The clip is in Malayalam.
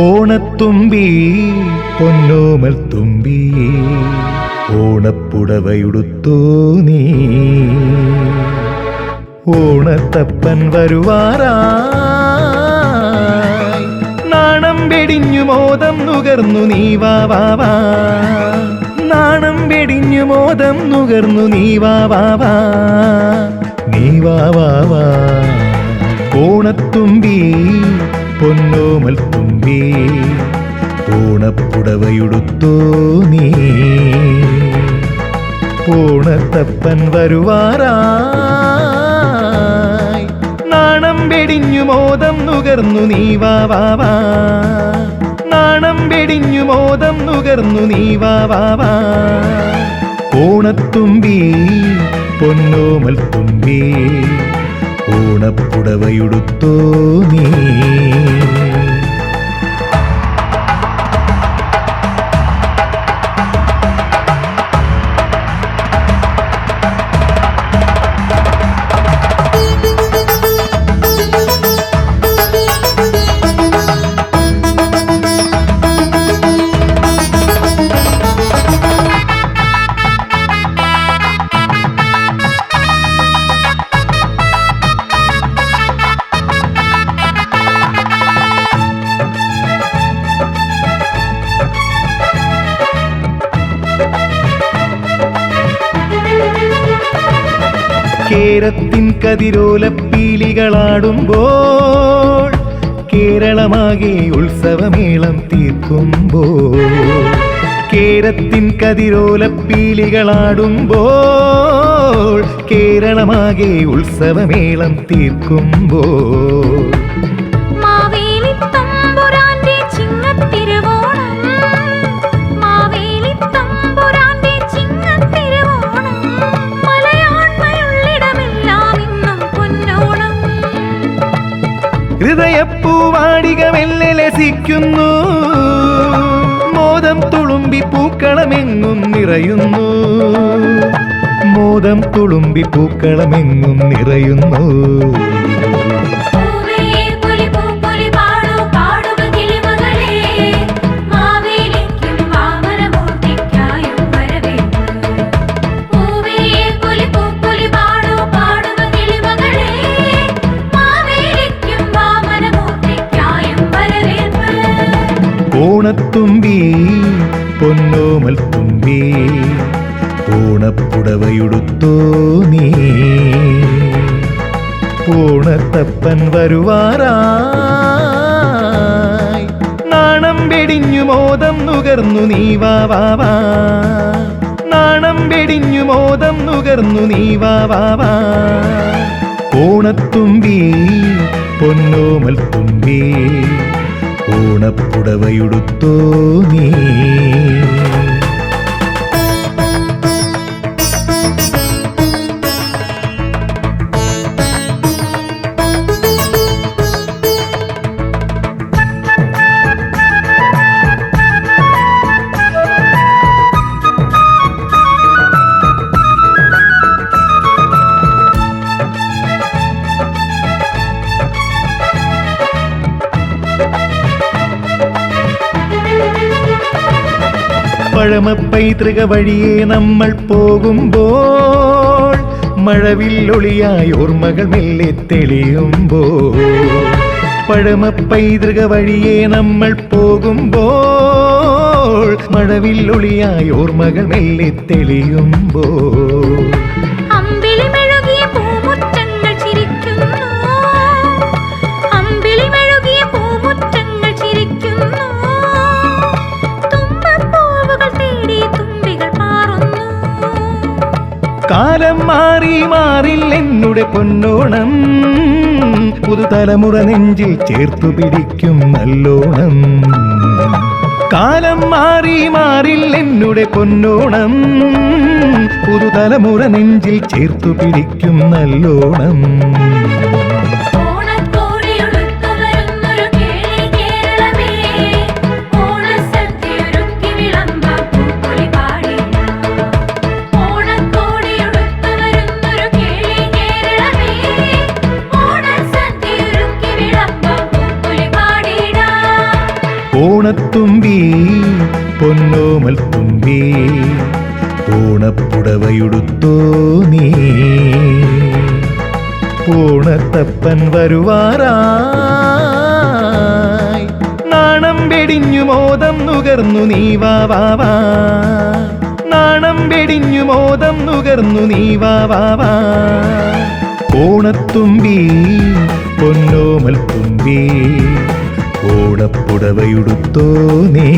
ഓണത്തുമ്പി പൊന്നോമൽ തുമ്പി ഓണപ്പുടവയുടുത്തോ നീ ഓണത്തപ്പൻ വരുവാറായി നാണം വെടിഞ്ഞു മോദം നുകർന്നു നീ വാ വാ വാ നാണം വെടിഞ്ഞു മോദം നുകർന്നു നീ വാ വാ വാ നീ വാ വാ വാ ഓണത്തുമ്പി പൊന്നോമൽ തുമ്പി ഓണപ്പുടവയുടുത്തോ നീ ഓണത്തപ്പൻ വരുവാറായി നാണം വെടിഞ്ഞു മോദം നുകർന്നു നീ വാ വാ വാ നാണം വെടിഞ്ഞു മോദം നുകർന്നു നീ വാ വാ വാ ഓണത്തുമ്പി പൊന്നോമൽ തുമ്പി ഓണപ്പുടവയുടുത്തോ നീ കേരത്തിൻ കതിരോലപ്പീലികളാടുമ്പോൾ കേരളമാകെ ഉത്സവമേളം തീർക്കുമ്പോൾ കേരത്തിൻ കതിരോലപ്പീലികളാടുമ്പോൾ കേരളമാകെ ഉത്സവമേളം തീർക്കുമ്പോൾ ഹൃദയപ്പൂവാടിക മെല്ലെ ലസിക്കുന്നു മോദം തുളുമ്പി പൂക്കളമെങ്ങും നിറയുന്നു മോദം തുളുമ്പി പൂക്കളമെങ്ങും നിറയുന്നു ഓണത്തുമ്പി പൊന്നോമൽ തുമ്പി ഓണപ്പുടവയുടുത്തോ നീ ഓണത്തപ്പൻ വരുവാറായി നാണം വെടിഞ്ഞു മോദം നുകർന്നു നീ വാ വാ വാ നാണം വെടിഞ്ഞു മോദം നുകർന്നു നീ വാ വാ വാ ഓണത്തുമ്പി പൊന്നോമൽ തുമ്പി ഓണപ്പുടവയുടുത്തോ നീ പഴമപ്പൈതൃക വഴിയെ നമ്മൾ പോകുമ്പോൾ മഴവില്ലൊളിയായി ഓർമ്മകൾ മെല്ലെ തെളിയുമ്പോൾ പഴമപ്പൈതൃക വഴിയെ നമ്മൾ പോകുമ്പോൾ മഴവില്ലൊളിയായി ഓർമ്മകൾ മെല്ലെ തെളിയുമ്പോൾ പൂമുറ്റങ്ങൾ കാലം മാറി മാറില്ലെന്നുടെ പൊന്നോണം, പുതുതലമുറ നെഞ്ചിൽ ചേർത്തു പിടിക്കും നല്ലോണം. കാലം മാറി മാറില്ലെന്നുടെ പൊന്നോണം, പുതുതലമുറ നെഞ്ചിൽ ചേർത്തു പിടിക്കും നല്ലോണം. ഓണത്തുമ്പി പൊന്നോമൽ തുമ്പി, ഓണപ്പുടവയുടുത്തോ നീ, ഓണത്തപ്പൻ വരുവാറായി. നാണം വെടിഞ്ഞു മോദം നുകർന്നു നീ വാ വാ വാ, നാണം വെടിഞ്ഞു മോദം നുകർന്നു നീ വാ വാ വാ. ഓണത്തുമ്പി പൊന്നോമൽ തുമ്പി, ഓണപ്പുടവയുടുത്തോ നീ.